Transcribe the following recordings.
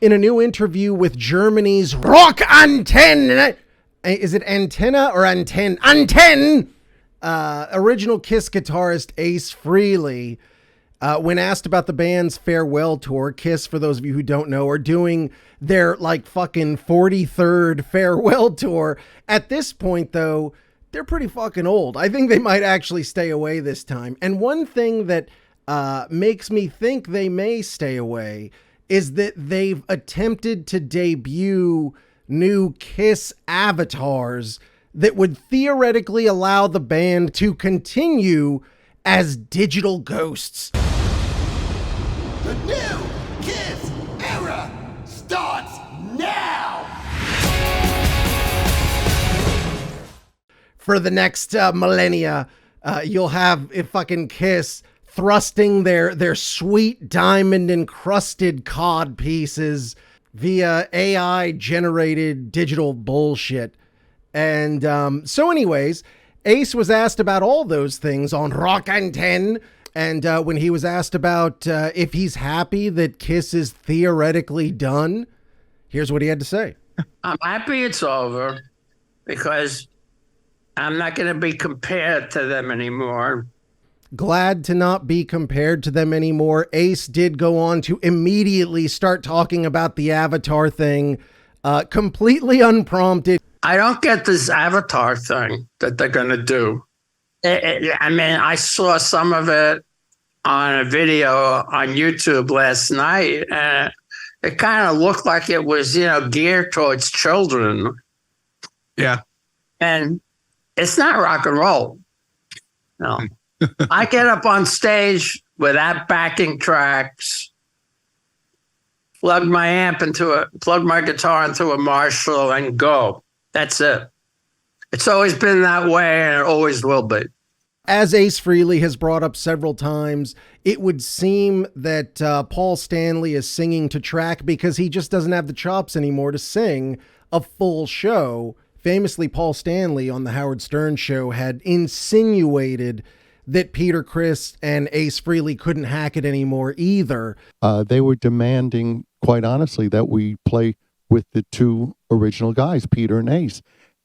In a new interview with Germany's Rock Antenne, is it Antenna or Antenne? Antenne! Original Kiss guitarist Ace Frehley, when asked about the band's farewell tour, Kiss, for those of you who don't know, are doing their like fucking 43rd farewell tour. At this point, though, they're pretty fucking old. I think they might actually stay away this time. And one thing that makes me think they may stay away is that they've attempted to debut new Kiss avatars that would theoretically allow the band to continue as digital ghosts. The new Kiss era starts now! For the next millennia, you'll have fucking Kiss thrusting their sweet diamond encrusted cod pieces via AI generated digital bullshit. And so anyways, Ace was asked about all those things on Rock Antenne. And when he was asked about if he's happy that Kiss is theoretically done, here's what he had to say. I'm happy it's over because I'm not going to be compared to them anymore. Glad to not be compared to them anymore. Ace did go on to immediately start talking about the Avatar thing, completely unprompted. I don't get this Avatar thing that they're going to do. I mean, I saw some of it on a video on YouTube last night, and it kind of looked like it was, geared towards children. Yeah. And it's not rock and roll. No. I get up on stage without backing tracks, plug my guitar into a Marshall and go. That's it. It's always been that way, and it always will be. As Ace Frehley has brought up several times, it would seem that Paul Stanley is singing to track because he just doesn't have the chops anymore to sing a full show. Famously, Paul Stanley on the Howard Stern show had insinuated that Peter Criss and Ace Frehley couldn't hack it anymore either. They were demanding, quite honestly, that we play with the two original guys, Peter and Ace.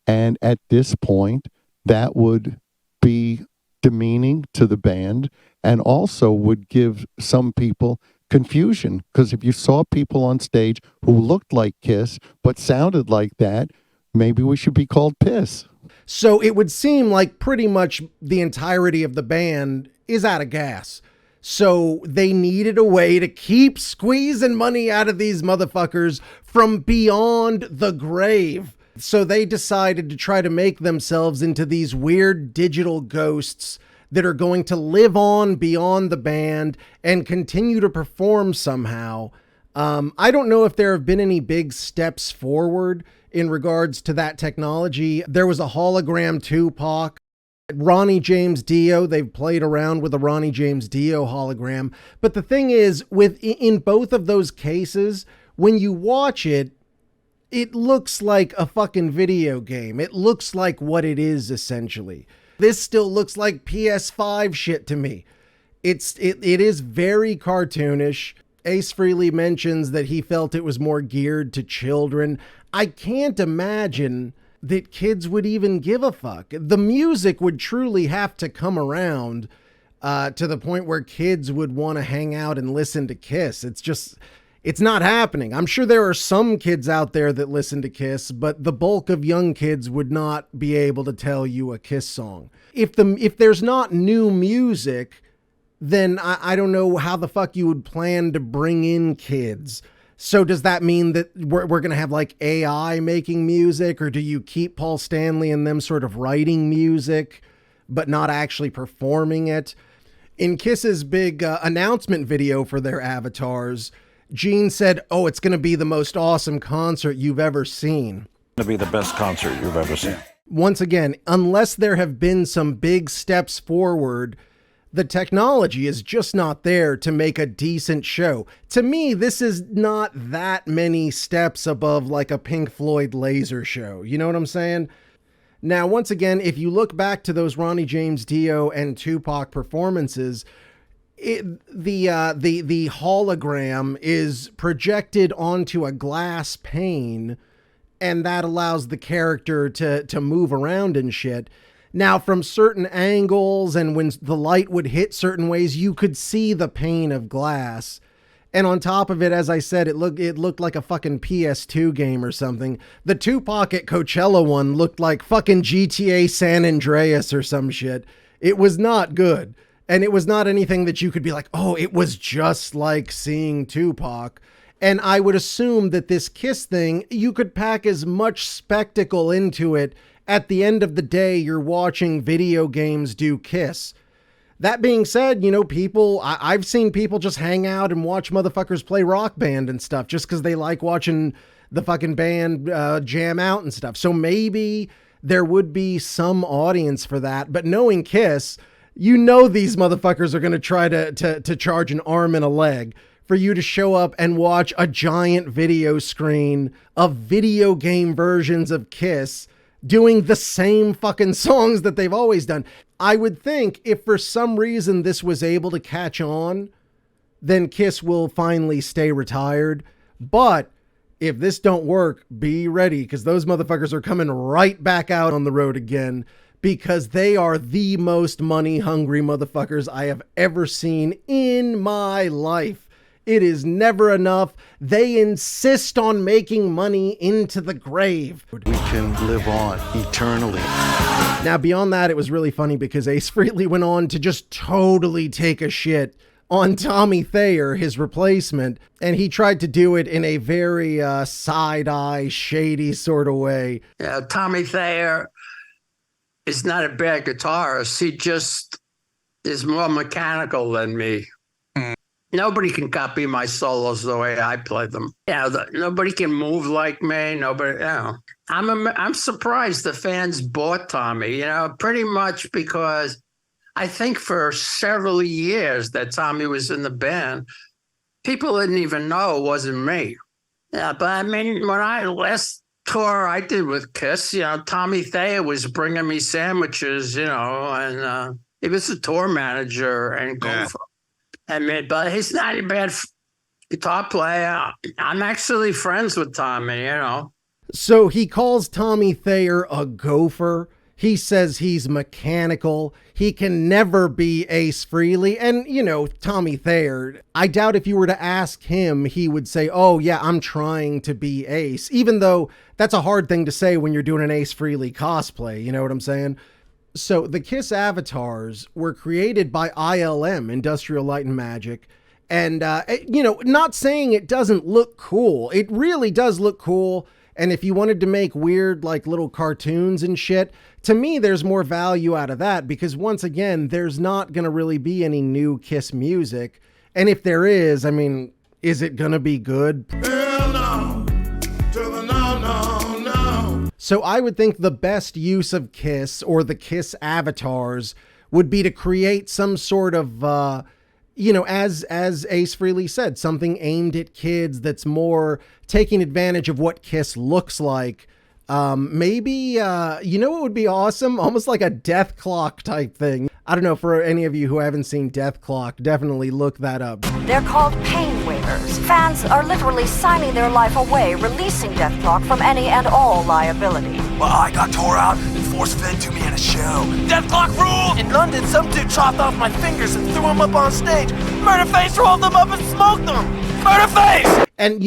And at this point, that would be demeaning to the band and also would give some people confusion. Because if you saw people on stage who looked like Kiss but sounded like that, maybe we should be called Piss. So it would seem like pretty much the entirety of the band is out of gas. So they needed a way to keep squeezing money out of these motherfuckers from beyond the grave. So they decided to try to make themselves into these weird digital ghosts that are going to live on beyond the band and continue to perform somehow. I don't know if there have been any big steps forward in regards to that technology. There was a hologram Tupac. Ronnie James Dio, they've played around with a Ronnie James Dio hologram. But the thing is, in both of those cases, when you watch it, it looks like a fucking video game. It looks like what it is, essentially. This still looks like PS5 shit to me. It is very cartoonish. Ace Frehley mentions that he felt it was more geared to children. I can't imagine that kids would even give a fuck. The music would truly have to come around to the point where kids would want to hang out and listen to Kiss. It's not happening. I'm sure there are some kids out there that listen to Kiss, but the bulk of young kids would not be able to tell you a Kiss song. If there's not new music, then I don't know how the fuck you would plan to bring in kids. So does that mean that we're going to have like AI making music, or do you keep Paul Stanley and them sort of writing music, but not actually performing it? In Kiss's big announcement video for their avatars, Gene said, "Oh, it's going to be the most awesome concert you've ever seen." To be the best concert you've ever seen. Once again, unless there have been some big steps forward, the technology is just not there to make a decent show. To me, this is not that many steps above like a Pink Floyd laser show. You know what I'm saying? Now, once again, if you look back to those Ronnie James Dio and Tupac performances, the hologram is projected onto a glass pane, and that allows the character to move around and shit. Now, from certain angles and when the light would hit certain ways, you could see the pane of glass. And on top of it, as I said, it looked like a fucking PS2 game or something. The Tupac at Coachella one looked like fucking GTA San Andreas or some shit. It was not good. And it was not anything that you could be like, oh, it was just like seeing Tupac. And I would assume that this Kiss thing, you could pack as much spectacle into it. At the end of the day, you're watching video games do Kiss. That being said, you know, I've seen people just hang out and watch motherfuckers play Rock Band and stuff just because they like watching the fucking band jam out and stuff. So maybe there would be some audience for that. But knowing Kiss, you know these motherfuckers are going to try to charge an arm and a leg for you to show up and watch a giant video screen of video game versions of Kiss doing the same fucking songs that they've always done. I would think if for some reason this was able to catch on, then Kiss will finally stay retired. But if this don't work, be ready, because those motherfuckers are coming right back out on the road again, because they are the most money hungry motherfuckers I have ever seen in my life. It is never enough. They insist on making money into the grave. We can live on eternally. Now, beyond that, it was really funny because Ace Frehley went on to just totally take a shit on Tommy Thayer, his replacement, and he tried to do it in a very side-eye, shady sort of way. Yeah, Tommy Thayer is not a bad guitarist. He just is more mechanical than me. Nobody can copy my solos the way I play them. Nobody can move like me. Nobody, I'm surprised the fans bought Tommy, pretty much because I think for several years that Tommy was in the band, people didn't even know it wasn't me. Yeah, but I mean, last tour I did with Kiss, Tommy Thayer was bringing me sandwiches, and he was the tour manager and gopher. But he's not a bad guitar player. I'm actually friends with Tommy, So he calls Tommy Thayer a gopher. He says he's mechanical. He can never be Ace Frehley. And, Tommy Thayer, I doubt if you were to ask him, he would say, oh, yeah, I'm trying to be Ace. Even though that's a hard thing to say when you're doing an Ace Frehley cosplay. You know what I'm saying? So the Kiss avatars were created by ILM, Industrial Light and Magic. And, not saying it doesn't look cool. It really does look cool. And if you wanted to make weird, like, little cartoons and shit, to me, there's more value out of that. Because once again, there's not going to really be any new Kiss music. And if there is, I mean, is it going to be good? Hell no. To the no, no, no. So I would think the best use of Kiss or the Kiss avatars would be to create some sort of, as Ace Frehley said, something aimed at kids that's more taking advantage of what Kiss looks like. Maybe, what would be awesome? Almost like a Death Clock type thing. I don't know, for any of you who haven't seen Death Clock, definitely look that up. They're called pain waivers. Fans are literally signing their life away, releasing Death Clock from any and all liability. Well, I got tore out and force-fed to me in a show. Death Clock rule! In London, some dude chopped off my fingers and threw them up on stage. Murderface rolled them up and smoked them! Murderface! And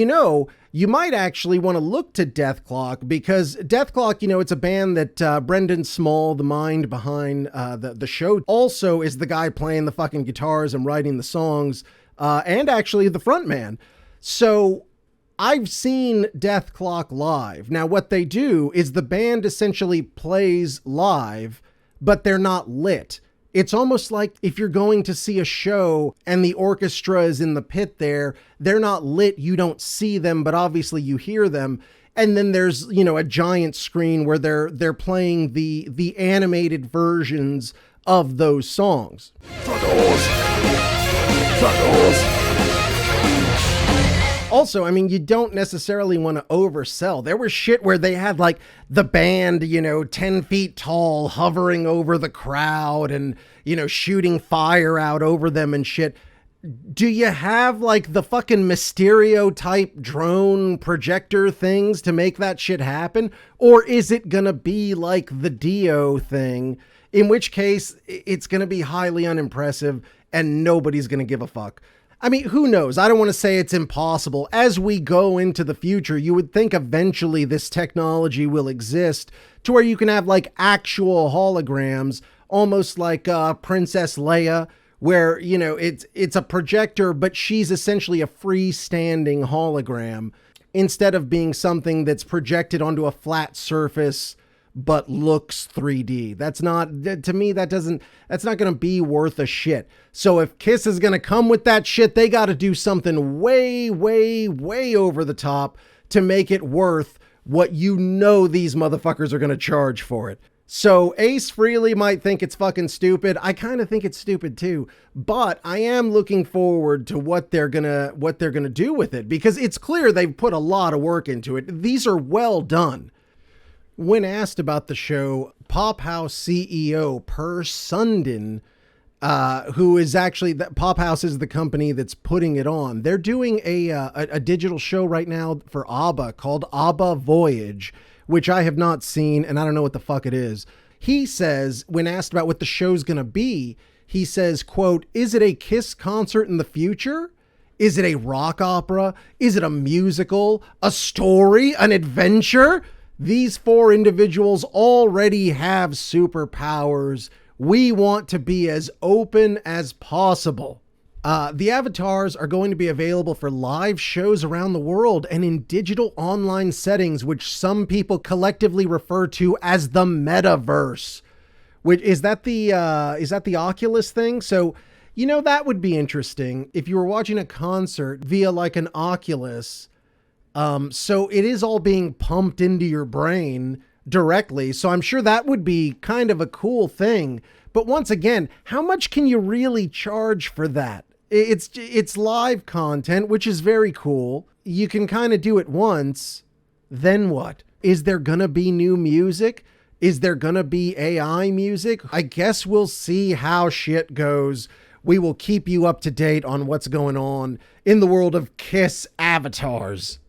you might actually want to look to Death Clock because Death Clock, it's a band that Brendan Small, the mind behind the show, also is the guy playing the fucking guitars and writing the songs, and actually the front man. So I've seen Death Clock live. Now, what they do is the band essentially plays live, but they're not lit. It's almost like if you're going to see a show and the orchestra is in the pit there, they're not lit, you don't see them, but obviously you hear them. And then there's, a giant screen where they're playing the animated versions of those songs. Also, I mean, you don't necessarily want to oversell. There was shit where they had like the band, 10 feet tall, hovering over the crowd and, shooting fire out over them and shit. Do you have like the fucking Mysterio type drone projector things to make that shit happen? Or is it going to be like the Dio thing, in which case it's going to be highly unimpressive and nobody's going to give a fuck? I mean, who knows? I don't want to say it's impossible. As we go into the future, you would think eventually this technology will exist to where you can have like actual holograms, almost like Princess Leia, where, it's a projector, but she's essentially a freestanding hologram instead of being something that's projected onto a flat surface but looks 3D. That's not, to me, that's not going to be worth a shit. So if Kiss is going to come with that shit, they got to do something way, way, way over the top to make it worth what these motherfuckers are going to charge for it. So Ace Frehley might think it's fucking stupid. I kind of think it's stupid too, but I am looking forward to what they're gonna do with it, because it's clear they've put a lot of work into it. These are well done. When asked about the show, Pop House CEO Per Sundin, who is actually, Pop House is the company that's putting it on. They're doing a digital show right now for ABBA called ABBA Voyage, which I have not seen, and I don't know what the fuck it is. He says, when asked about what the show's gonna be, he says, quote, "Is it a Kiss concert in the future? Is it a rock opera? Is it a musical? A story? An adventure? These 4 individuals already have superpowers. We want to be as open as possible." The avatars are going to be available for live shows around the world and in digital online settings, which some people collectively refer to as the metaverse. Which is that the Oculus thing? So, that would be interesting if you were watching a concert via like an Oculus. So it is all being pumped into your brain directly. So I'm sure that would be kind of a cool thing. But once again, how much can you really charge for that? It's live content, which is very cool. You can kind of do it once. Then what? Is there going to be new music? Is there going to be AI music? I guess we'll see how shit goes. We will keep you up to date on what's going on in the world of Kiss avatars.